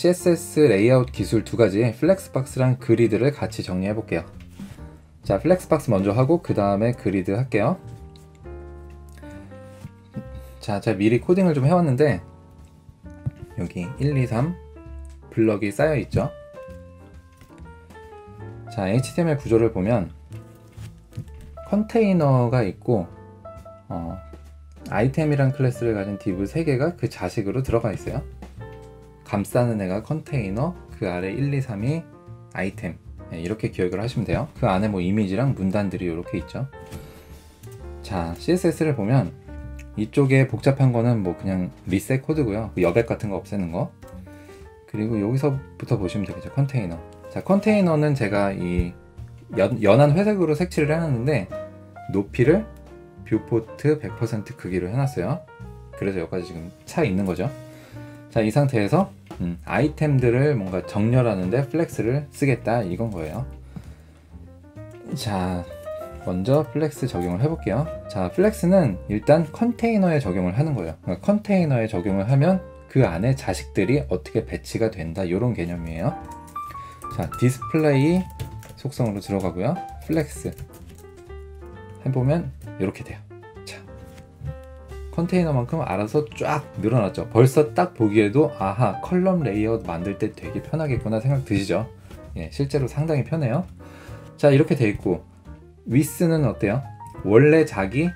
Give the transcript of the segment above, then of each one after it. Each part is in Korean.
CSS 레이아웃 기술 두 가지, 플렉스박스랑 그리드를 같이 정리해 볼게요. 자, 플렉스박스 먼저 하고 그 다음에 그리드 할게요. 자, 제가 미리 코딩을 좀 해왔는데 여기 1, 2, 3 블럭이 쌓여 있죠. 자, HTML 구조를 보면 컨테이너가 있고 아이템이란 클래스를 가진 div 3개가 그 자식으로 들어가 있어요. 감싸는 애가 컨테이너, 그 아래 1, 2, 3이 아이템, 이렇게 기억을 하시면 돼요. 그 안에 뭐 이미지랑 문단들이 이렇게 있죠. 자, CSS를 보면 이쪽에 복잡한 거는 뭐 그냥 리셋 코드고요. 여백 같은 거 없애는 거. 그리고 여기서부터 보시면 되겠죠. 컨테이너. 자, 컨테이너는 제가 이 연한 회색으로 색칠을 해놨는데 높이를 뷰포트 100% 크기로 해놨어요. 그래서 여기까지 지금 차 있는 거죠. 자, 이 상태에서 아이템들을 뭔가 정렬하는데 플렉스를 쓰겠다, 이건 거예요. 자, 먼저 플렉스 적용을 해볼게요. 자, 플렉스는 일단 컨테이너에 적용을 하는 거예요. 그러니까 컨테이너에 적용을 하면 그 안에 자식들이 어떻게 배치가 된다, 이런 개념이에요. 자, 디스플레이 속성으로 들어가고요. 플렉스 해보면 이렇게 돼요. 자, 컨테이너만큼 알아서 쫙 늘어났죠. 벌써 딱 보기에도 아하, 컬럼 레이아웃 만들 때 되게 편하겠구나 생각 드시죠? 예, 실제로 상당히 편해요. 자, 이렇게 돼 있고 위스는 어때요? 원래 자기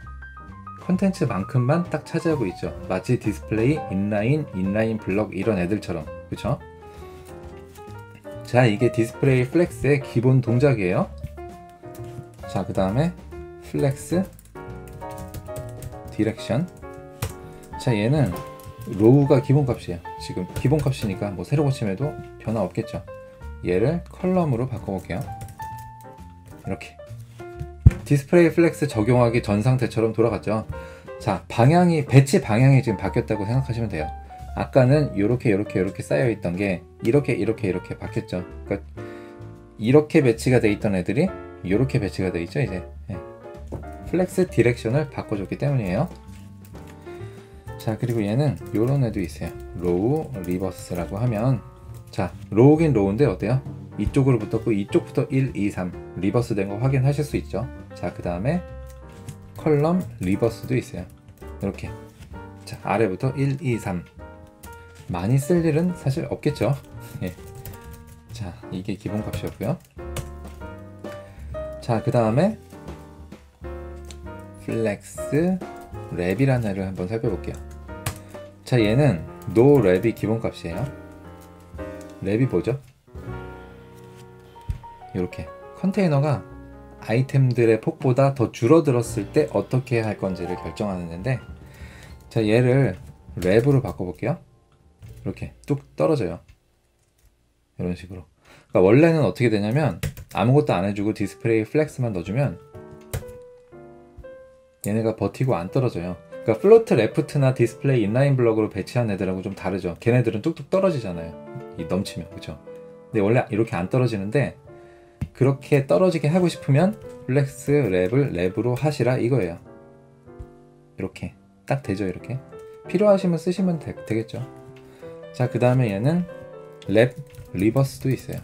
컨텐츠만큼만 딱 차지하고 있죠. 마치 디스플레이, 인라인 블럭 이런 애들처럼, 그쵸? 자, 이게 디스플레이 플렉스의 기본 동작이에요. 자, 그 다음에 플렉스 디렉션. 자, 얘는 로우가 기본값이에요. 지금 기본값이니까 뭐 새로 고침해도 변화 없겠죠. 얘를 컬럼으로 바꿔볼게요. 이렇게 디스플레이 플렉스 적용하기 전 상태처럼 돌아갔죠. 자, 배치 방향이 지금 바뀌었다고 생각하시면 돼요. 아까는 이렇게 쌓여 있던 게 이렇게 바뀌었죠. 그러니까 이렇게 배치가 돼 있던 애들이 이렇게 배치가 돼 있죠. 이제 플렉스 디렉션을 바꿔줬기 때문이에요. 자, 그리고 얘는 요런 애도 있어요. 로우 리버스라고 하면, 자, 로우긴 로우인데 어때요? 이쪽으로 붙었고 이쪽부터 1, 2, 3 리버스 된 거 확인하실 수 있죠. 자, 그 다음에 컬럼 리버스도 있어요. 이렇게. 자, 아래부터 1, 2, 3 많이 쓸 일은 사실 없겠죠. 예. 자, 이게 기본값이었고요. 자, 그 다음에 플렉스 랩이라는 애를 한번 살펴볼게요. 자, 얘는 no 랩이 기본값이에요. 랩이 뭐죠? 이렇게 컨테이너가 아이템들의 폭보다 더 줄어들었을 때 어떻게 할 건지를 결정하는 애인데, 자, 얘를 랩으로 바꿔볼게요. 이렇게 뚝 떨어져요. 이런 식으로. 그러니까 원래는 어떻게 되냐면 아무것도 안 해주고 디스플레이 플렉스만 넣어주면 얘네가 버티고 안 떨어져요. 그러니까 플로트 레프트나 디스플레이 인라인 블럭으로 배치한 애들하고 좀 다르죠. 걔네들은 뚝뚝 떨어지잖아요. 이 넘치면, 그쵸? 근데 원래 이렇게 안 떨어지는데, 그렇게 떨어지게 하고 싶으면 플렉스 랩을 랩으로 하시라 이거예요. 이렇게 딱 되죠. 이렇게 필요하시면 쓰시면 되겠죠. 자, 그 다음에 얘는 랩 리버스도 있어요.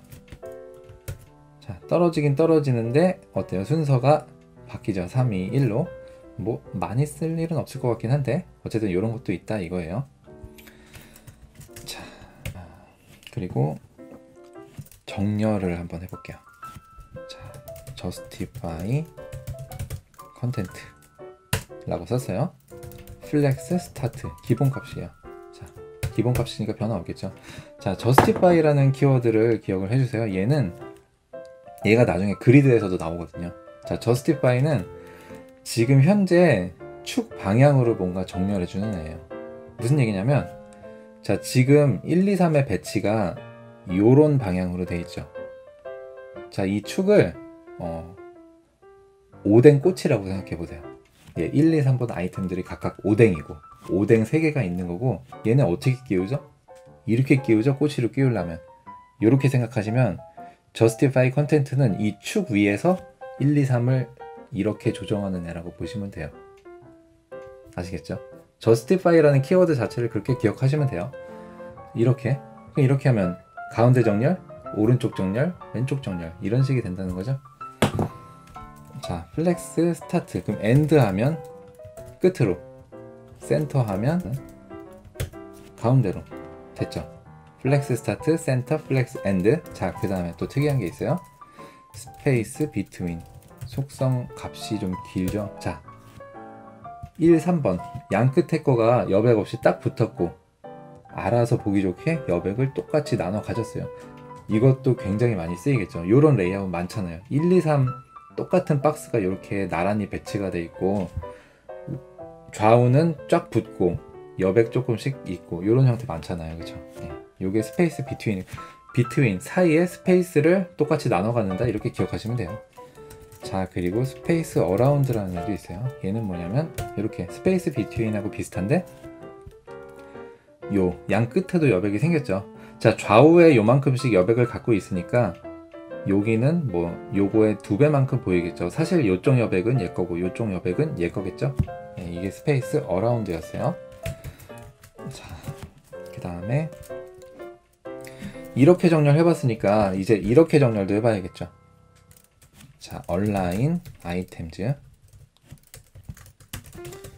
자, 떨어지긴 떨어지는데 어때요? 순서가 바뀌죠. 3, 2, 1로. 뭐 많이 쓸 일은 없을 것 같긴 한데 어쨌든 이런 것도 있다 이거예요. 자, 그리고 정렬을 한번 해볼게요. 자, justify content 라고 썼어요. flex start 기본값이에요. 자, 기본값이니까 변화 없겠죠. 자, justify라는 키워드를 기억을 해주세요. 얘가 나중에 그리드에서도 나오거든요. 자, justify는 지금 현재 축 방향으로 뭔가 정렬해주는 애예요. 무슨 얘기냐면, 자, 지금 1, 2, 3의 배치가 요런 방향으로 돼 있죠. 자, 이 축을 오뎅 꽃이라고 생각해 보세요. 예, 1, 2, 3번 아이템들이 각각 오뎅이고 오뎅 3개가 있는 거고, 얘는 어떻게 끼우죠? 이렇게 끼우죠. 꼬치로 끼우려면. 이렇게 생각하시면 justify content는 이 축 위에서 1, 2, 3을 이렇게 조정하는 애라고 보시면 돼요. 아시겠죠? justify라는 키워드 자체를 그렇게 기억하시면 돼요. 이렇게 그럼 이렇게 하면 가운데 정렬, 오른쪽 정렬, 왼쪽 정렬 이런 식이 된다는 거죠. 자, 플렉스 스타트. 그럼 엔드 하면 끝으로, 센터 하면 가운데로 됐죠. 플렉스 스타트, 센터, 플렉스 엔드. 자, 그 다음에 또 특이한 게 있어요. 스페이스 비트윈. 속성 값이 좀 길죠. 자, 1, 3번 양 끝에 거가 여백 없이 딱 붙었고 알아서 보기 좋게 여백을 똑같이 나눠 가졌어요. 이것도 굉장히 많이 쓰이겠죠. 이런 레이아웃 많잖아요. 1, 2, 3 똑같은 박스가 이렇게 나란히 배치가 돼 있고 좌우는 쫙 붙고 여백 조금씩 있고 이런 형태 많잖아요. 그죠? 네. 요게 스페이스 비트윈 사이에 스페이스를 똑같이 나눠 갖는다 이렇게 기억하시면 돼요. 자, 그리고 스페이스 어라운드라는 애도 있어요. 얘는 뭐냐면 이렇게 스페이스 비트윈하고 비슷한데 요 양 끝에도 여백이 생겼죠. 자, 좌우에 요만큼씩 여백을 갖고 있으니까 여기는 뭐 요거의 2배만큼 보이겠죠. 사실 요쪽 여백은 얘 거고 요쪽 여백은 얘 거겠죠. 네, 이게 스페이스 어라운드였어요. 자, 그 다음에 이렇게 정렬 해봤으니까 이제 이렇게 정렬도 해봐야겠죠. 자, 얼라인 아이템즈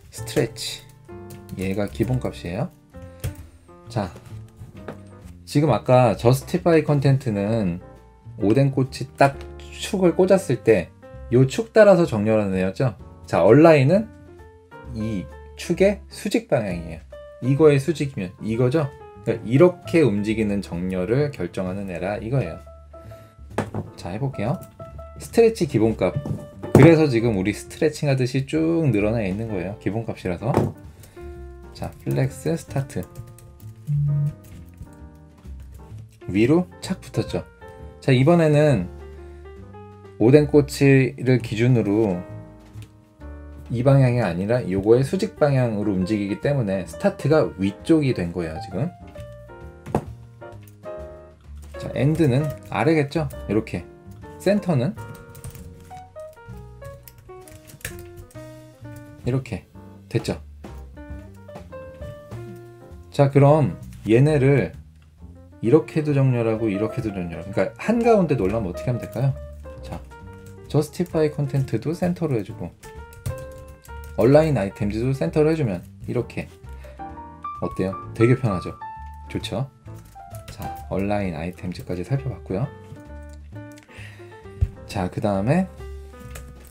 스트레치, 얘가 기본값이에요. 자, 지금 아까 저스티파이 컨텐트는 오뎅 꽃이 딱 축을 꽂았을 때 요 축 따라서 정렬하는 애였죠. 자, 얼라인은 이 축의 수직 방향이에요. 이거의 수직이면 이거죠. 그러니까 이렇게 움직이는 정렬을 결정하는 애라 이거예요. 자, 해볼게요. 스트레치 기본값. 그래서 지금 우리 스트레칭 하듯이 쭉 늘어나 있는 거예요. 기본값이라서. 자, 플렉스 스타트. 위로 착 붙었죠. 자, 이번에는 오뎅꼬치를 기준으로 이 방향이 아니라 요거의 수직 방향으로 움직이기 때문에 스타트가 위쪽이 된 거예요, 지금. 자, 엔드는 아래겠죠? 이렇게. 센터는 이렇게 됐죠. 자, 그럼 얘네를 이렇게도 정렬하고 이렇게도 정렬하고, 그러니까 한가운데 놓으려면 어떻게 하면 될까요? 자, 저스티파이 컨텐트도 센터로 해주고 얼라인 아이템즈도 센터로 해주면 이렇게 어때요? 되게 편하죠? 좋죠? 자, 얼라인 아이템즈까지 살펴봤고요. 자, 그 다음에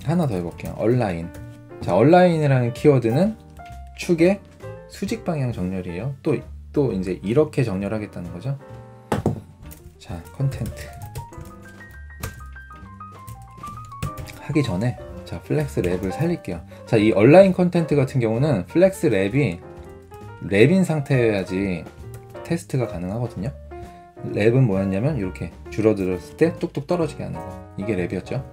하나 더 해볼게요. 얼라인. 자, 얼라인이라는 키워드는 축의 수직 방향 정렬이에요. 또 이제 이렇게 정렬하겠다는 거죠. 자, 컨텐트 하기 전에 자, 플렉스 랩을 살릴게요. 자, 이 얼라인 컨텐트 같은 경우는 플렉스 랩인 상태여야지 테스트가 가능하거든요. 랩은 뭐였냐면 이렇게 줄어들었을 때 뚝뚝 떨어지게 하는 거, 이게 랩이었죠.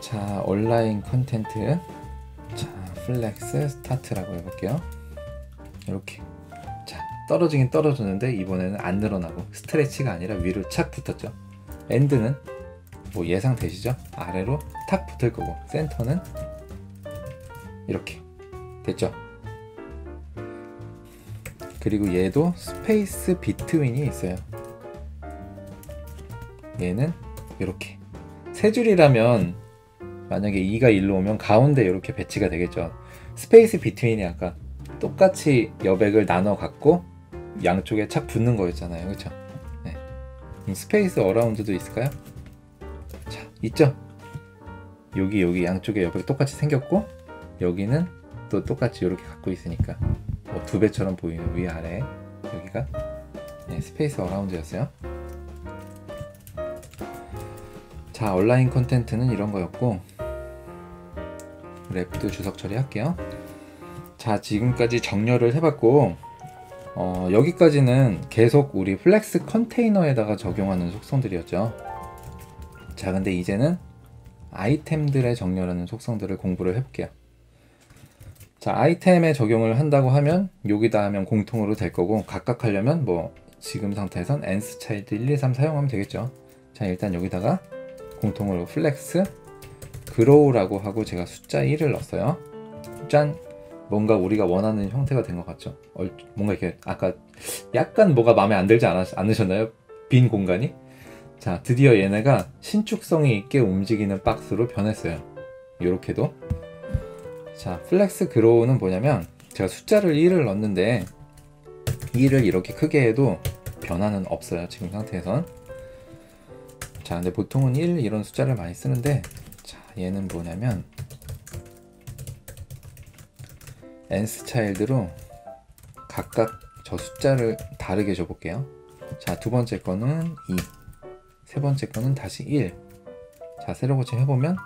자, 온라인 컨텐트. 자, 플렉스 스타트라고 해볼게요. 이렇게. 자, 떨어지긴 떨어졌는데 이번에는 안 늘어나고 스트레치가 아니라 위로 착 붙었죠. 엔드는 뭐 예상되시죠? 아래로 탁 붙을 거고, 센터는 이렇게 됐죠. 그리고 얘도 스페이스 비트윈이 있어요. 얘는 이렇게 세 줄이라면 만약에 2가 1로 오면 가운데 이렇게 배치가 되겠죠. 스페이스 비트윈이 아까 똑같이 여백을 나눠 갖고 양쪽에 착 붙는 거였잖아요. 그렇죠? 네. 스페이스 어라운드도 있을까요? 자, 있죠? 여기 양쪽에 여백이 똑같이 생겼고 여기는 또 똑같이 이렇게 갖고 있으니까 뭐 2배처럼 보이는 위아래 여기가 네, 스페이스 어라운드였어요. 자, 온라인 컨텐트는 이런 거였고 랩도 주석 처리할게요. 자, 지금까지 정렬을 해봤고 여기까지는 계속 우리 플렉스 컨테이너에다가 적용하는 속성들이었죠. 자, 근데 이제는 아이템들에 정렬하는 속성들을 공부를 해볼게요. 자, 아이템에 적용을 한다고 하면 여기다 하면 공통으로 될 거고, 각각 하려면 뭐 지금 상태에선 nth 차일드 1, 2, 3 사용하면 되겠죠. 자, 일단 여기다가 공통으로 플렉스 그로우라고 하고 제가 숫자 1을 넣었어요. 짠! 뭔가 우리가 원하는 형태가 된 것 같죠? 뭔가 이렇게 아까 약간 뭐가 마음에 안 들지 않으셨나요? 빈 공간이? 자, 드디어 얘네가 신축성이 있게 움직이는 박스로 변했어요. 요렇게도. 자, 플렉스 그로우는 뭐냐면 제가 숫자를 1을 넣었는데 1을 이렇게 크게 해도 변화는 없어요. 지금 상태에선. 자, 근데 보통은 1 이런 숫자를 많이 쓰는데, 자, 얘는 뭐냐면 nth 차일드로 각각 저 숫자를 다르게 줘볼게요. 자, 두 번째 거는 2, 세 번째 거는 다시 1. 자, 세로 고침 해보면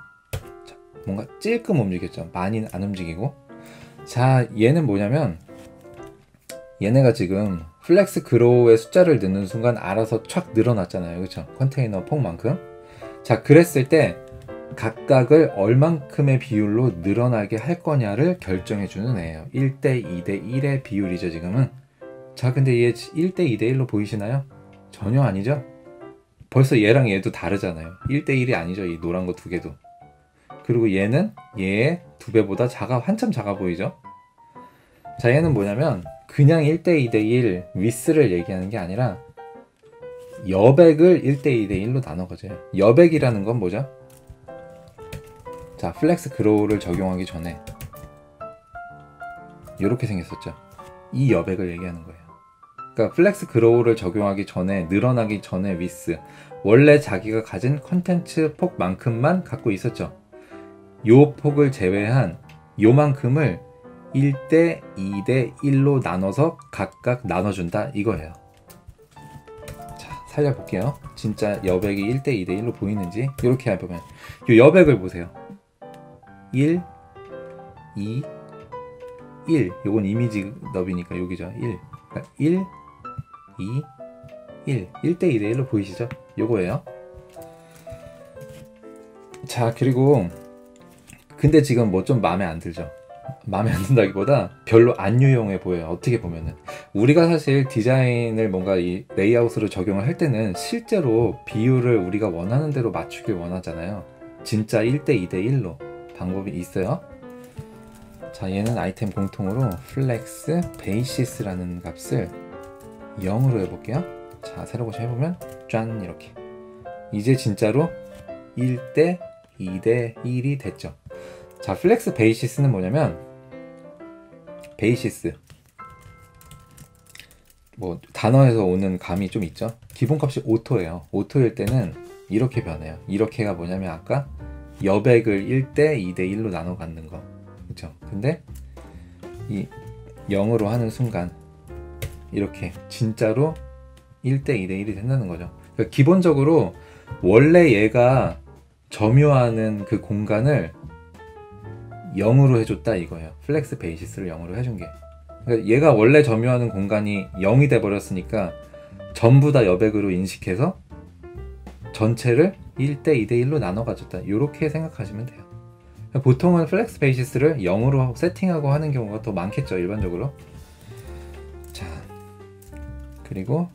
자, 뭔가 찔끔 움직였죠. 많이는 안 움직이고. 자, 얘는 뭐냐면 얘네가 지금 플렉스 그로우의 숫자를 넣는 순간 알아서 촥 늘어났잖아요. 그쵸? 컨테이너 폭만큼. 자, 그랬을 때 각각을 얼만큼의 비율로 늘어나게 할 거냐를 결정해주는 애예요. 1대 2대 1의 비율이죠, 지금은. 자, 근데 얘 1대 2대 1로 보이시나요? 전혀 아니죠? 벌써 얘랑 얘도 다르잖아요. 1대 1이 아니죠, 이 노란 거 두 개도. 그리고 얘는 얘의 두 배보다 한참 작아 보이죠? 자, 얘는 뭐냐면 그냥 1대 2대 1 위스를 얘기하는 게 아니라 여백을 1대 2대 1로 나눠 가져요. 여백이라는 건 뭐죠? 자, 플렉스 그로우를 적용하기 전에 이렇게 생겼었죠. 이 여백을 얘기하는 거예요. 그러니까 플렉스 그로우를 적용하기 전에, 늘어나기 전에 위스, 원래 자기가 가진 컨텐츠 폭만큼만 갖고 있었죠. 요 폭을 제외한 요만큼을 1대 2대 1로 나눠서 각각 나눠준다 이거예요. 자, 살려볼게요. 진짜 여백이 1대 2대 1로 보이는지. 이렇게 해보면 요 여백을 보세요. 1, 2, 1. 요건 이미지 너비니까 여기죠. 1. 그러니까 1, 2, 1. 1대 2대 1로 보이시죠? 요거예요. 자, 그리고 근데 지금 뭐 좀 마음에 안 들죠? 마음에 안 든다기보다 별로 안 유용해 보여요. 어떻게 보면은 우리가 사실 디자인을 뭔가 이 레이아웃으로 적용을 할 때는 실제로 비율을 우리가 원하는 대로 맞추길 원하잖아요. 진짜 1대 2대 1로 방법이 있어요. 자, 얘는 아이템 공통으로 플렉스 베이시스라는 값을 0으로 해볼게요. 자, 세로 고쳐 해보면 짠, 이렇게 이제 진짜로 1대 2대 1이 됐죠. 자, 플렉스 베이시스는 뭐냐면 베이시스 뭐 단어에서 오는 감이 좀 있죠. 기본값이 오토예요. 오토일 때는 이렇게 변해요. 이렇게가 뭐냐면 아까 여백을 1대 2대 1로 나눠 갖는 거, 그쵸? 근데 이 0으로 하는 순간 이렇게 진짜로 1대 2대 1이 된다는 거죠. 그러니까 기본적으로 원래 얘가 점유하는 그 공간을 0으로 해줬다 이거예요. 플렉스 베이시스를 0으로 해준 게. 그러니까 얘가 원래 점유하는 공간이 0이 돼 버렸으니까 전부 다 여백으로 인식해서 전체를 1대 2대 1로 나눠 가졌다. 이렇게 생각하시면 돼요. 보통은 플렉스 베이시스를 0으로 세팅하고 하는 경우가 더 많겠죠, 일반적으로. 자, 그리고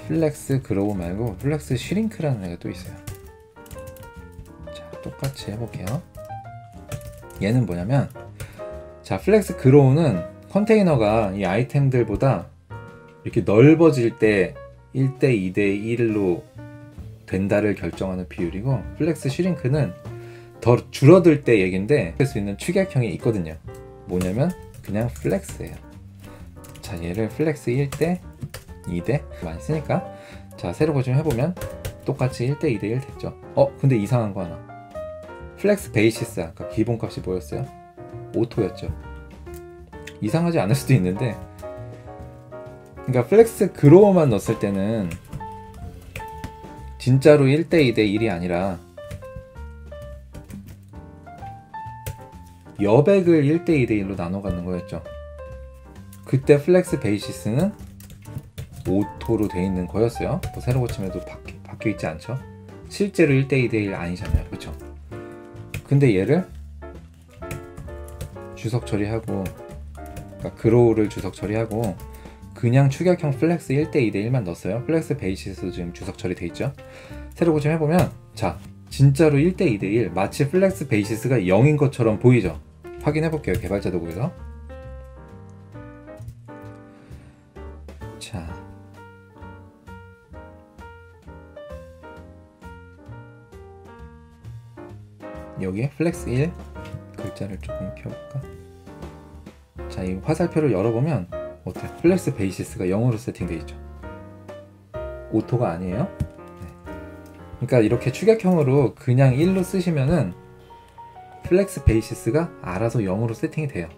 플렉스 그로우 말고 플렉스 슈링크라는 애가 또 있어요. 자, 똑같이 해볼게요. 얘는 뭐냐면, 자, 플렉스 그로우는 컨테이너가 이 아이템들보다 이렇게 넓어질 때 1대 2대 1로 된다를 결정하는 비율이고, 플렉스 슈링크는 더 줄어들 때 얘긴데 할 수 있는 축약형이 있거든요. 뭐냐면 그냥 플렉스예요. 자, 얘를 플렉스 1대 2대 많이 쓰니까, 자, 세로 고정 해보면 똑같이 1대 2대 1 됐죠. 근데 이상한 거 하나. 플렉스 베이시스 아까 기본값이 뭐였어요? 오토였죠. 이상하지 않을 수도 있는데, 그러니까 플렉스 그로우만 넣었을 때는 진짜로 1대 2대 1이 아니라 여백을 1대 2대 1로 나눠 갖는 거였죠. 그때 플렉스 베이시스는 오토로 돼 있는 거였어요. 뭐 세로 고침에도 바뀌어 있지 않죠. 실제로 1대 2대 1 아니잖아요, 그렇죠? 근데 얘를 주석 처리하고, 그러니까 그로우를 주석 처리하고 그냥 축약형 플렉스 1대 2대 1만 넣었어요. 플렉스 베이시스도 지금 주석 처리돼 있죠. 세로 고침 해보면, 자, 진짜로 1대 2대 1, 마치 플렉스 베이시스가 0인 것처럼 보이죠. 확인해 볼게요, 개발자 도구에서. 여기에 플렉스 1 글자를 조금 키워볼까? 자, 이 화살표를 열어보면 어때? 플렉스 베이시스가 0으로 세팅되어 있죠. 오토가 아니에요. 네. 그러니까 이렇게 추격형으로 그냥 1로 쓰시면은 플렉스 베이시스가 알아서 0으로 세팅이 돼요.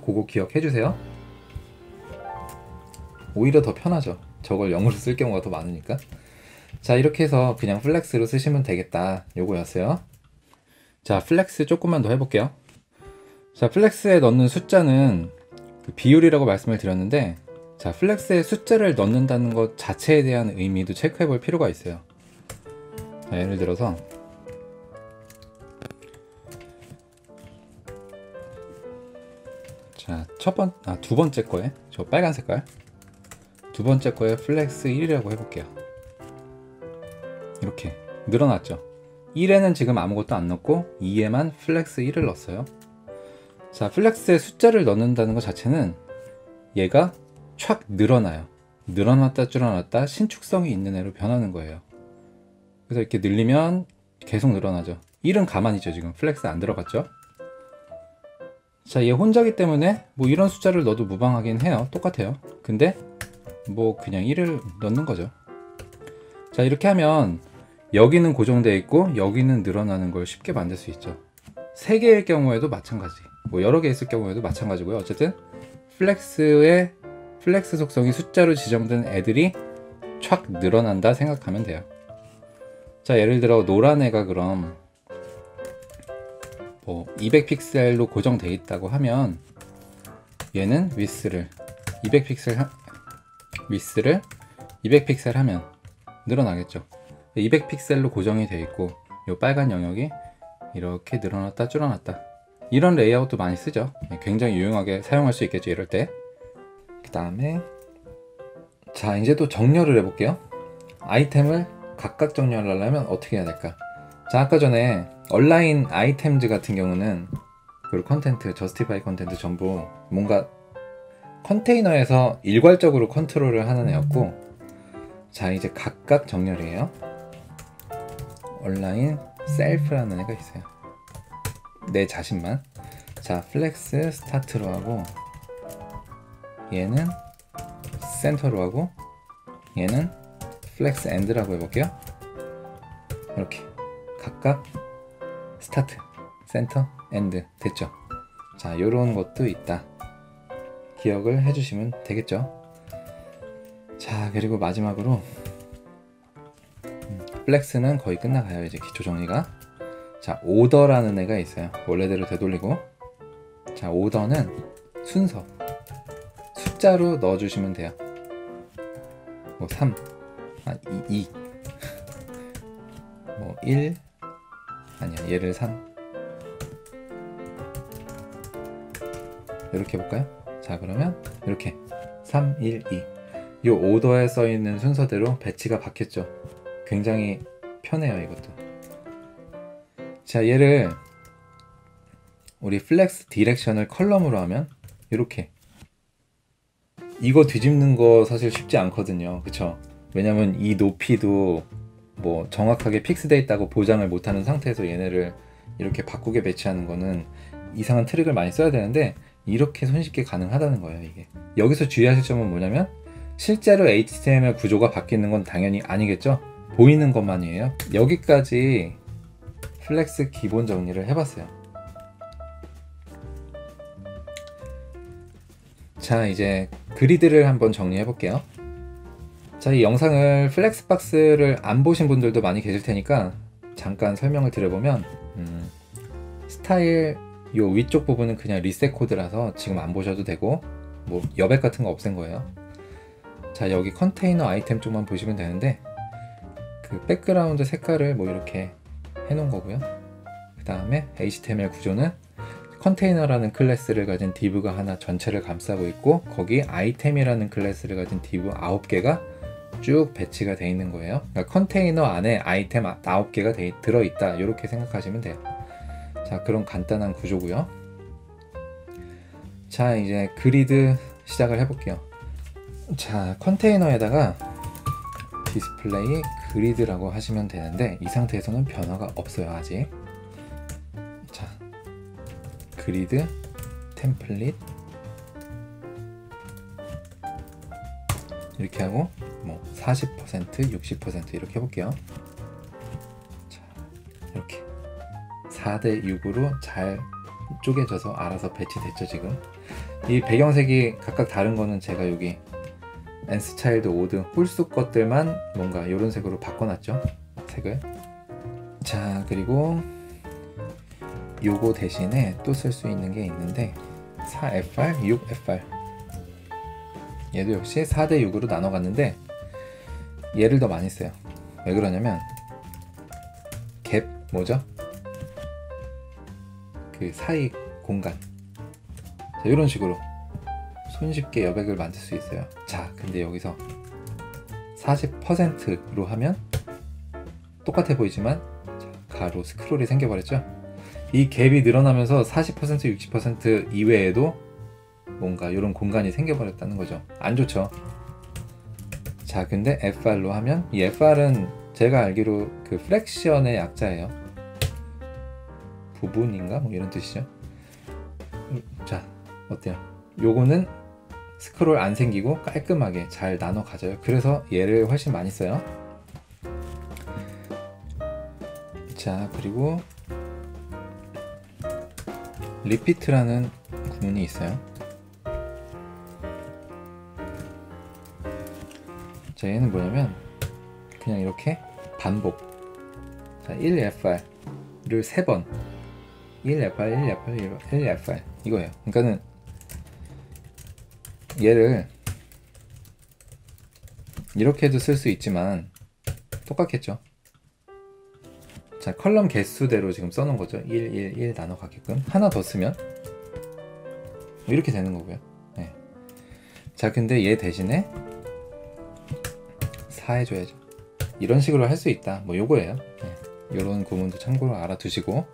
그거 기억해 주세요. 오히려 더 편하죠. 저걸 0으로 쓸 경우가 더 많으니까. 자, 이렇게 해서 그냥 플렉스로 쓰시면 되겠다, 요거였어요. 자, 플렉스 조금만 더 해볼게요. 자, 플렉스에 넣는 숫자는 그 비율이라고 말씀을 드렸는데, 자, 플렉스에 숫자를 넣는다는 것 자체에 대한 의미도 체크해 볼 필요가 있어요. 자, 예를 들어서 자, 두 번째 거에, 저 빨간 색깔 두 번째 거에 플렉스 1이라고 해볼게요. 이렇게 늘어났죠. 1에는 지금 아무것도 안 넣고 2에만 플렉스 1을 넣었어요. 자, 플렉스에 숫자를 넣는다는 것 자체는 얘가 촥 늘어나요. 늘어났다 줄어났다 신축성이 있는 애로 변하는 거예요. 그래서 이렇게 늘리면 계속 늘어나죠. 1은 가만히 있죠. 지금 플렉스 안 들어갔죠. 자, 얘 혼자기 때문에 뭐 이런 숫자를 넣어도 무방하긴 해요. 똑같아요. 근데 뭐 그냥 1을 넣는 거죠. 자, 이렇게 하면 여기는 고정되어 있고 여기는 늘어나는 걸 쉽게 만들 수 있죠. 3개일 경우에도 마찬가지, 뭐 여러 개 있을 경우에도 마찬가지고요. 어쨌든 플렉스의 플렉스 속성이 숫자로 지정된 애들이 촥 늘어난다 생각하면 돼요. 자, 예를 들어 노란 애가 그럼 뭐 200픽셀로 고정되어 있다고 하면 얘는 위스를 200픽셀 하면 늘어나겠죠. 200픽셀로 고정이 되어 있고 이 빨간 영역이 이렇게 늘어났다 줄어났다, 이런 레이아웃도 많이 쓰죠. 굉장히 유용하게 사용할 수 있겠죠, 이럴 때. 그 다음에 자, 이제 또 정렬을 해볼게요. 아이템을 각각 정렬을 하려면 어떻게 해야 될까? 자, 아까 전에 얼라인 아이템즈 같은 경우는, 그리고 컨텐트, 저스티파이 컨텐트 전부 뭔가 컨테이너에서 일괄적으로 컨트롤을 하는 애였고, 자, 이제 각각 정렬이에요. 얼라인 셀프라는 애가 있어요. 내 자신만. 자, 플렉스 스타트로 하고, 얘는 센터로 하고, 얘는 플렉스 엔드라고 해볼게요. 이렇게 각각 스타트, 센터, 엔드 됐죠. 자, 요런 것도 있다, 기억을 해주시면 되겠죠. 자, 그리고 마지막으로 플렉스는 거의 끝나가요. 이제 기초 정리가. 자, 오더라는 애가 있어요. 원래대로 되돌리고, 자, 오더는 순서, 숫자로 넣어주시면 돼요. 뭐 3, 2 뭐 1, 아니야, 얘를 3, 이렇게 해볼까요? 자, 그러면 이렇게 3, 1, 2 이 오더에 써있는 순서대로 배치가 바뀌었죠. 굉장히 편해요, 이것도. 자, 얘를 우리 플렉스 디렉션을 컬럼으로 하면 이렇게, 이거 뒤집는 거 사실 쉽지 않거든요, 그쵸? 왜냐면 이 높이도 뭐 정확하게 픽스되어 있다고 보장을 못하는 상태에서 얘네를 이렇게 바꾸게 배치하는 거는 이상한 트릭을 많이 써야 되는데, 이렇게 손쉽게 가능하다는 거예요. 이게 여기서 주의하실 점은 뭐냐면, 실제로 HTML 구조가 바뀌는 건 당연히 아니겠죠? 보이는 것만이에요. 여기까지 플렉스 기본 정리를 해봤어요. 자, 이제 그리드를 한번 정리해 볼게요. 자, 이 영상을 플렉스박스를 안 보신 분들도 많이 계실 테니까 잠깐 설명을 드려보면, 스타일 요 위쪽 부분은 그냥 리셋 코드라서 지금 안 보셔도 되고, 뭐 여백 같은 거 없앤 거예요. 자, 여기 컨테이너 아이템 쪽만 보시면 되는데, 그 백그라운드 색깔을 뭐 이렇게 해놓은 거고요. 그 다음에 HTML 구조는 컨테이너라는 클래스를 가진 div가 하나 전체를 감싸고 있고, 거기 아이템이라는 클래스를 가진 div 9개가 쭉 배치가 되어 있는 거예요. 그러니까 컨테이너 안에 아이템 9개가 들어있다, 이렇게 생각하시면 돼요. 자, 그런 간단한 구조고요. 자, 이제 그리드 시작을 해볼게요. 자, 컨테이너에다가 디스플레이 그리드라고 하시면 되는데, 이 상태에서는 변화가 없어요, 아직. 그리드 템플릿 이렇게 하고 뭐 40%, 60% 이렇게 해볼게요. 자, 이렇게 4대 6으로 잘 쪼개져서 알아서 배치됐죠. 지금 이 배경색이 각각 다른 거는 제가 여기 엔스차일드 오드 홀수 것들만 뭔가 이런 색으로 바꿔놨죠. 색을. 자, 그리고 요거 대신에 또 쓸 수 있는 게 있는데 4FR, 6FR 얘도 역시 4대 6으로 나눠 갔는데 얘를 더 많이 써요. 왜 그러냐면 갭 뭐죠? 그 사이 공간. 자, 이런 식으로 손쉽게 여백을 만들 수 있어요. 자, 근데 여기서 40%로 하면 똑같아 보이지만 자, 가로 스크롤이 생겨버렸죠. 이 갭이 늘어나면서 40%, 60% 이외에도 뭔가 이런 공간이 생겨버렸다는 거죠. 안 좋죠. 자, 근데 FR로 하면 이 FR은 제가 알기로 그 프랙션의 약자예요. 부분인가? 뭐 이런 뜻이죠. 자, 어때요? 요거는 스크롤 안 생기고 깔끔하게 잘 나눠 가져요. 그래서 얘를 훨씬 많이 써요. 자, 그리고 리피트라는 구문이 있어요. 자, 얘는 뭐냐면 그냥 이렇게 반복. 자, 1FR을 3번 1FR, 1FR, 1FR 이거예요. 그러니까는 얘를 이렇게도 쓸 수 있지만 똑같겠죠. 자, 컬럼 개수대로 지금 써놓은 거죠. 1, 1, 1 나눠 가게끔. 하나 더 쓰면 이렇게 되는 거고요. 네. 자, 근데 얘 대신에 4 해줘야죠. 이런 식으로 할 수 있다. 뭐 요거예요. 네. 요런 구문도 참고로 알아두시고.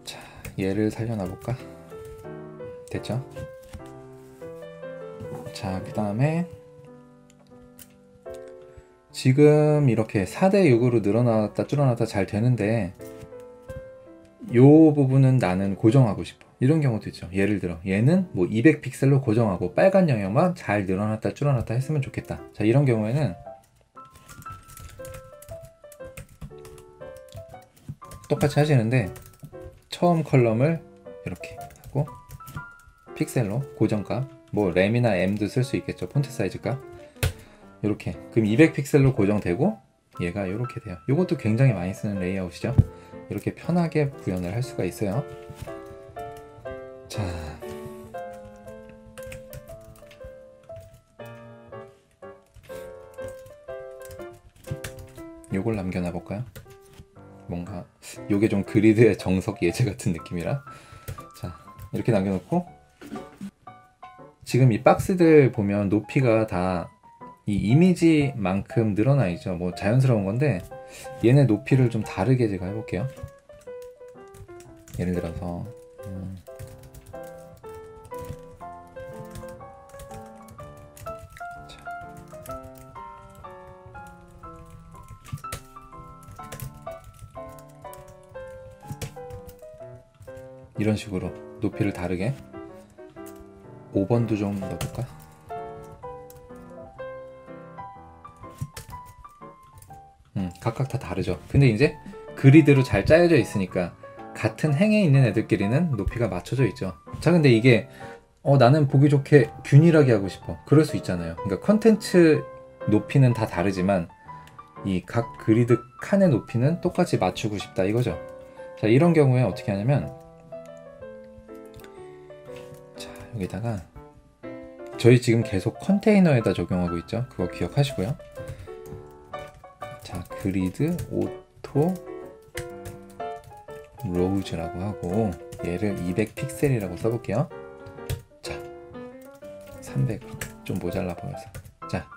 자, 얘를 살려놔 볼까? 됐죠? 자, 그 다음에 지금 이렇게 4대 6으로 늘어났다 줄어났다 잘 되는데 요 부분은 나는 고정하고 싶어. 이런 경우도 있죠. 예를 들어 얘는 뭐 200픽셀로 고정하고 빨간 영역만 잘 늘어났다 줄어났다 했으면 좋겠다. 자, 이런 경우에는 똑같이 하시는데 처음 컬럼을 이렇게 하고 픽셀로 고정값, 뭐 램이나 M도 쓸 수 있겠죠. 폰트 사이즈 값 이렇게. 그럼 200픽셀로 고정되고 얘가 이렇게 돼요. 이것도 굉장히 많이 쓰는 레이아웃이죠. 이렇게 편하게 구현을 할 수가 있어요. 자, 요걸 남겨놔 볼까요? 뭔가 요게 좀 그리드의 정석 예제 같은 느낌이라. 자, 이렇게 남겨놓고 지금 이 박스들 보면 높이가 다 이 이미지만큼 늘어나 있죠. 뭐 자연스러운 건데 얘네 높이를 좀 다르게 제가 해볼게요. 예를 들어서 이런 식으로 높이를 다르게 5번도 좀 넣어볼까? 각각 다 다르죠. 근데 이제 그리드로 잘 짜여져 있으니까 같은 행에 있는 애들끼리는 높이가 맞춰져 있죠. 자, 근데 이게 나는 보기 좋게 균일하게 하고 싶어. 그럴 수 있잖아요. 그러니까 컨텐츠 높이는 다 다르지만 이 각 그리드 칸의 높이는 똑같이 맞추고 싶다 이거죠. 자, 이런 경우에 어떻게 하냐면 자, 여기다가 저희 지금 계속 컨테이너에다 적용하고 있죠. 그거 기억하시고요. 자, 그리드 오토 로우즈라고 하고 얘를 200픽셀이라고 써볼게요. 자, 300으로 좀 모자라 보여서. 자,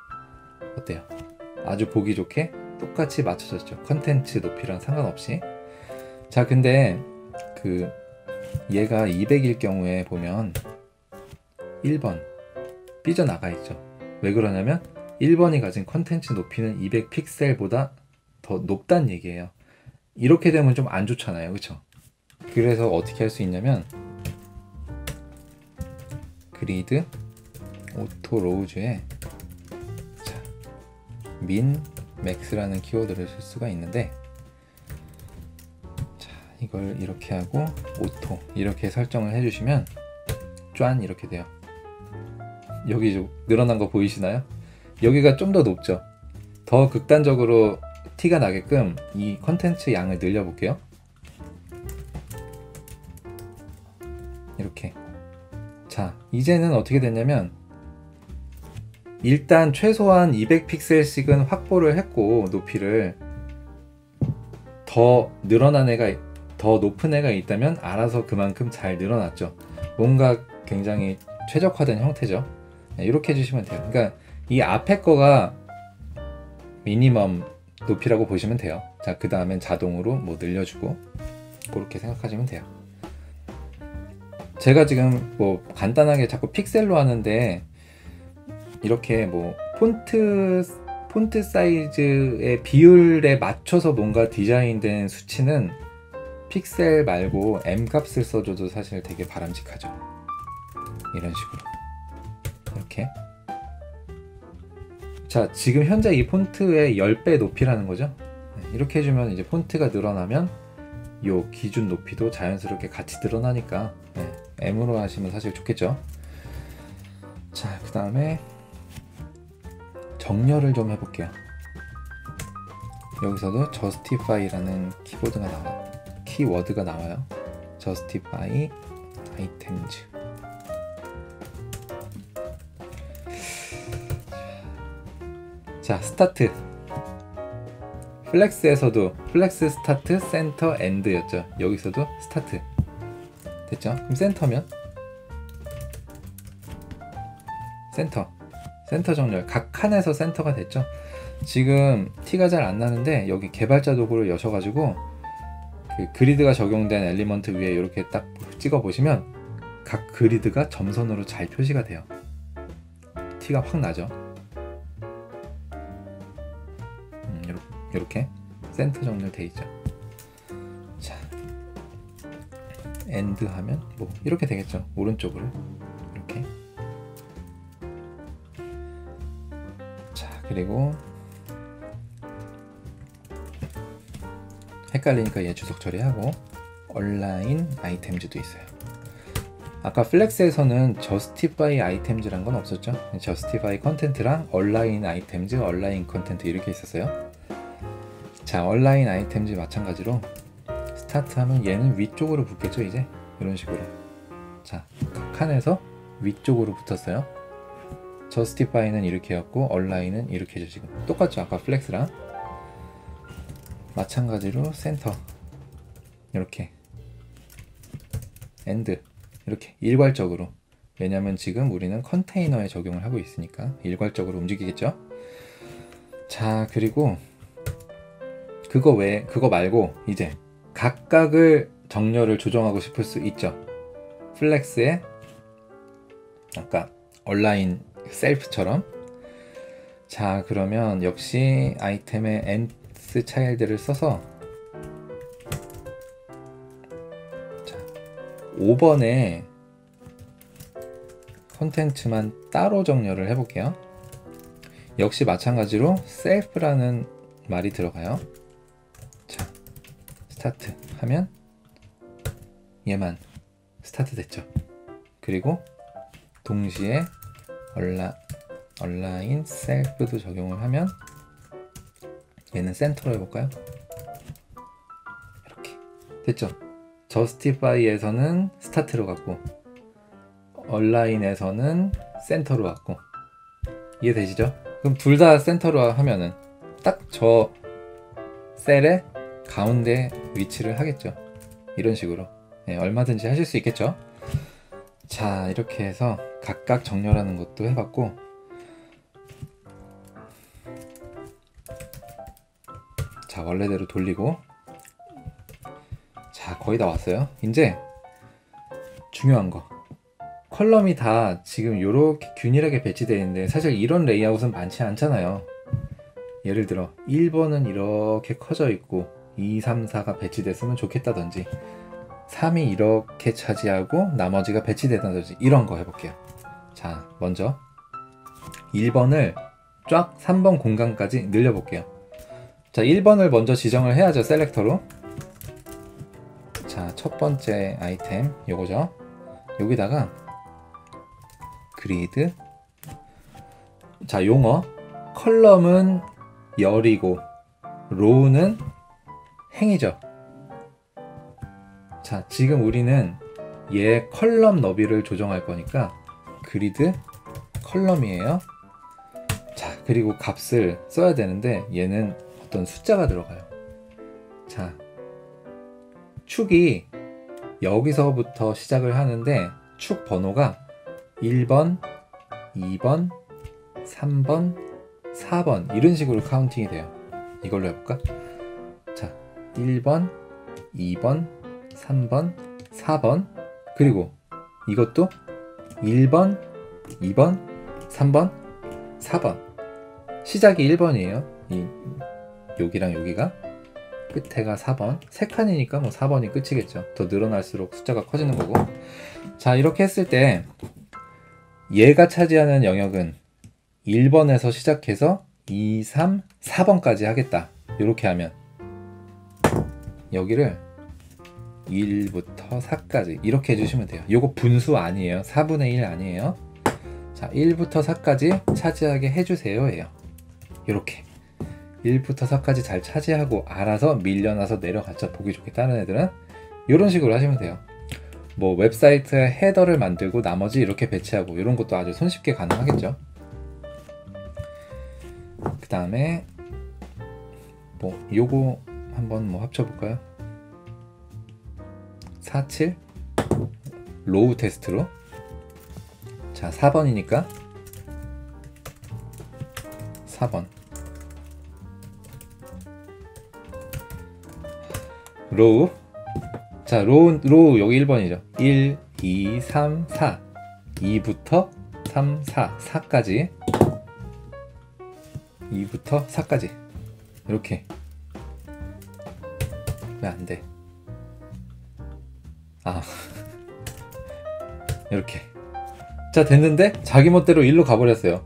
어때요? 아주 보기 좋게 똑같이 맞춰졌죠. 컨텐츠 높이랑 상관없이. 자, 근데 그 얘가 200일 경우에 보면 1번 삐져나가 있죠. 왜 그러냐면 1번이 가진 컨텐츠 높이는 200픽셀보다 더 높다는 얘기예요. 이렇게 되면 좀 안 좋잖아요. 그쵸? 그래서 어떻게 할 수 있냐면 그리드 오토 로우즈에 민 맥스라는 키워드를 쓸 수가 있는데, 자, 이걸 이렇게 하고 오토 이렇게 설정을 해주시면 짠 이렇게 돼요. 여기 좀 늘어난 거 보이시나요? 여기가 좀 더 높죠. 더 극단적으로 티가 나게끔 이 컨텐츠 양을 늘려 볼게요. 이렇게. 자, 이제는 어떻게 됐냐면 일단 최소한 200픽셀씩은 확보를 했고, 높이를 더 늘어난 애가, 더 높은 애가 있다면 알아서 그만큼 잘 늘어났죠. 뭔가 굉장히 최적화된 형태죠. 이렇게 해주시면 돼요. 그러니까 이 앞에 거가 미니멈 높이라고 보시면 돼요. 자, 그 다음엔 자동으로 뭐 늘려주고, 그렇게 생각하시면 돼요. 제가 지금 뭐 간단하게 자꾸 픽셀로 하는데, 이렇게 뭐 폰트 사이즈의 비율에 맞춰서 뭔가 디자인된 수치는 픽셀 말고 M 값을 써줘도 사실 되게 바람직하죠. 이런 식으로 이렇게. 자, 지금 현재 이 폰트의 10배 높이라는 거죠. 이렇게 해주면 이제 폰트가 늘어나면 요 기준 높이도 자연스럽게 같이 늘어나니까 M으로 하시면 사실 좋겠죠. 자, 그 다음에 정렬을 좀 해볼게요. 여기서도 justify라는 키워드가 나와요. justify items. 자, 스타트. 플렉스에서도 플렉스 스타트 센터 엔드였죠. 여기서도 스타트 됐죠? 그럼 센터면 센터 정렬, 각 칸에서 센터가 됐죠. 지금 티가 잘 안 나는데 여기 개발자 도구를 여셔가지고 그 그리드가 적용된 엘리먼트 위에 이렇게 딱 찍어 보시면 각 그리드가 점선으로 잘 표시가 돼요. 티가 확 나죠. 이렇게 센터 정렬 돼 있죠. 자, 엔드 하면 뭐 이렇게 되겠죠. 오른쪽으로 이렇게. 자, 그리고 헷갈리니까 얘 주석 처리하고 얼라인 아이템즈도 있어요. 아까 플렉스에서는 justify items란 건 없었죠. justify 컨텐트랑 얼라인 아이템즈, 얼라인 컨텐트 이렇게 있었어요. 자, 얼라인 아이템즈 마찬가지로 스타트 하면 얘는 위쪽으로 붙겠죠. 이제 이런 식으로. 자, 각 칸에서 위쪽으로 붙었어요. justify는 이렇게 해갖고 얼라인은 이렇게 해줘. 지금 똑같죠. 아까 플렉스랑 마찬가지로 센터 이렇게, 엔드 이렇게 일괄적으로. 왜냐면 지금 우리는 컨테이너에 적용을 하고 있으니까 일괄적으로 움직이겠죠. 자, 그리고 그거 말고 이제 각각을 정렬을 조정하고 싶을 수 있죠. 플렉스에 아까 얼라인 셀프처럼. 자, 그러면 역시 아이템의 nth 차일드를 써서, 자, 5번에 콘텐츠만 따로 정렬을 해볼게요. 역시 마찬가지로 셀프라는 말이 들어가요. 자, 스타트 하면 얘만 스타트 됐죠. 그리고 동시에 얼라인 셀프도 적용을 하면 얘는 센터로 해볼까요? 이렇게 됐죠. justify에서는 스타트로 갔고 얼라인에서는 센터로 왔고. 이해되시죠? 그럼 둘 다 센터로 하면은 딱 저 셀의 가운데 위치를 하겠죠. 이런 식으로. 네, 얼마든지 하실 수 있겠죠. 자, 이렇게 해서 각각 정렬하는 것도 해봤고, 자, 원래대로 돌리고, 자, 거의 다 왔어요. 이제 중요한 거, 컬럼이 다 지금 이렇게 균일하게 배치되어 있는데 사실 이런 레이아웃은 많지 않잖아요. 예를 들어 1번은 이렇게 커져 있고 2, 3, 4가 배치됐으면 좋겠다든지 3이 이렇게 차지하고 나머지가 배치되던지 이런 거 해볼게요. 자, 먼저 1번을 쫙 3번 공간까지 늘려볼게요. 자, 1번을 먼저 지정을 해야죠. 셀렉터로. 자, 첫 번째 아이템 요거죠. 여기다가 그리드, 자, 용어 컬럼은 열이고 로우는 행이죠. 자, 지금 우리는 얘 컬럼 너비를 조정할 거니까 그리드 컬럼이에요. 자, 그리고 값을 써야 되는데 얘는 어떤 숫자가 들어가요. 자, 축이 여기서부터 시작을 하는데 축 번호가 1번, 2번, 3번, 4번 이런 식으로 카운팅이 돼요. 이걸로 해볼까? 자, 1번, 2번, 3번, 4번, 그리고 이것도 1번, 2번, 3번, 4번. 시작이 1번이에요. 여기랑 여기가 끝에가 4번. 3칸이니까 뭐 4번이 끝이겠죠. 더 늘어날수록 숫자가 커지는 거고. 자, 이렇게 했을 때 얘가 차지하는 영역은 1번에서 시작해서 2, 3, 4번까지 하겠다. 이렇게 하면 여기를 1부터 4까지 이렇게 해주시면 돼요. 요거 분수 아니에요. 4분의 1 아니에요. 자, 1부터 4까지 차지하게 해주세요 예요. 이렇게 1부터 4까지 잘 차지하고 알아서 밀려나서 내려갔죠. 보기 좋게 다른 애들은 이런 식으로 하시면 돼요. 뭐 웹사이트에 헤더를 만들고 나머지 이렇게 배치하고 이런 것도 아주 손쉽게 가능하겠죠. 그 다음에 뭐 요거 한번 뭐 합쳐볼까요? 4, 7 로우 테스트로. 자, 4번이니까 4번 로우. 자, 로우 여기 1번이죠. 1, 2, 3, 4 2부터 3, 4, 4까지 2부터 4까지 이렇게. 왜 안 돼? 아 이렇게. 자, 됐는데 자기 멋대로 일로 가버렸어요.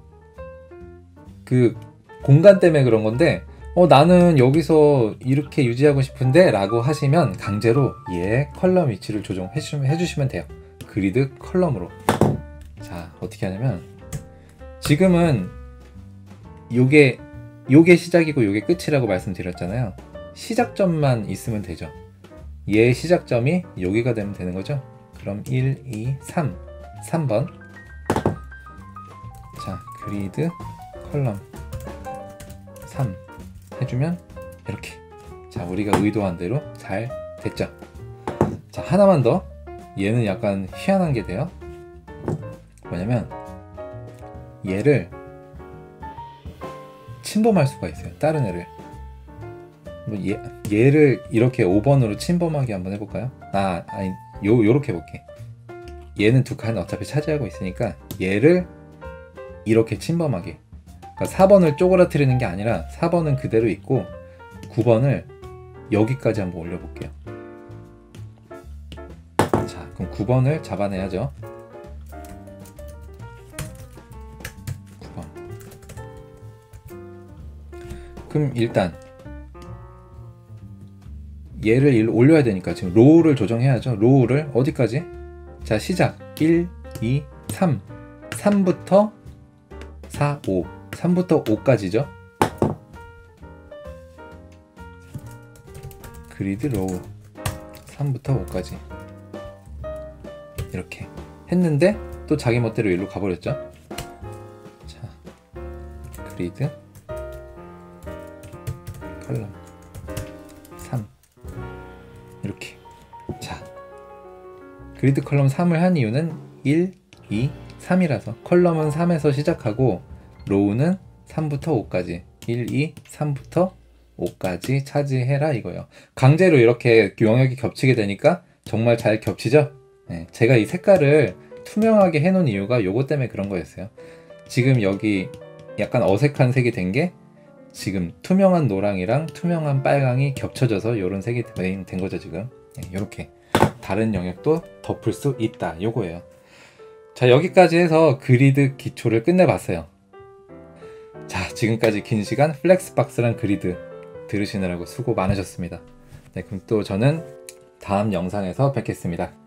그 공간 때문에 그런 건데 나는 여기서 이렇게 유지하고 싶은데 라고 하시면 강제로 얘 컬럼 위치를 조정해 주시면 돼요. 그리드 컬럼으로. 자, 어떻게 하냐면 지금은 요게 시작이고 요게 끝이라고 말씀드렸잖아요. 시작점만 있으면 되죠. 얘 시작점이 여기가 되면 되는 거죠. 그럼 1, 2, 3 3번. 자, 그리드 컬럼 3 해주면 이렇게. 자, 우리가 의도한 대로 잘 됐죠. 자, 하나만 더. 얘는 약간 희한한 게 돼요. 뭐냐면 얘를 침범할 수가 있어요. 다른 애를. 뭐 얘를 이렇게 5번으로 침범하게 한번 해볼까요? 아니 요렇게 해볼게. 얘는 두 칸 어차피 차지하고 있으니까 얘를 이렇게 침범하게. 그러니까 4번을 쪼그라뜨리는 게 아니라 4번은 그대로 있고 9번을 여기까지 한번 올려볼게요. 자, 그럼 9번을 잡아내야죠. 9번. 그럼 일단 얘를 올려야 되니까 지금 로우를 조정해야죠. 로우를 어디까지? 자, 시작 1, 2, 3 3부터 4, 5 3부터 5까지죠. 그리드 로우 3부터 5까지 이렇게 했는데 또 자기 멋대로 일로 가버렸죠. 자, 그리드 컬럼 3 이렇게. 자, 그리드 컬럼 3을 한 이유는 1, 2, 3이라서 컬럼은 3에서 시작하고 로우는 3부터 5까지 1, 2, 3부터 5까지 차지해라 이거예요. 강제로 이렇게 영역이 겹치게 되니까 정말 잘 겹치죠. 네, 제가 이 색깔을 투명하게 해놓은 이유가 요거 때문에 그런 거였어요. 지금 여기 약간 어색한 색이 된 게 지금 투명한 노랑이랑 투명한 빨강이 겹쳐져서 요런 색이 된 거죠 지금. 네, 요렇게 다른 영역도 덮을 수 있다. 요거예요. 자, 여기까지 해서 그리드 기초를 끝내봤어요. 자, 지금까지 긴 시간 플렉스박스랑 그리드 들으시느라고 수고 많으셨습니다. 네, 그럼 또 저는 다음 영상에서 뵙겠습니다.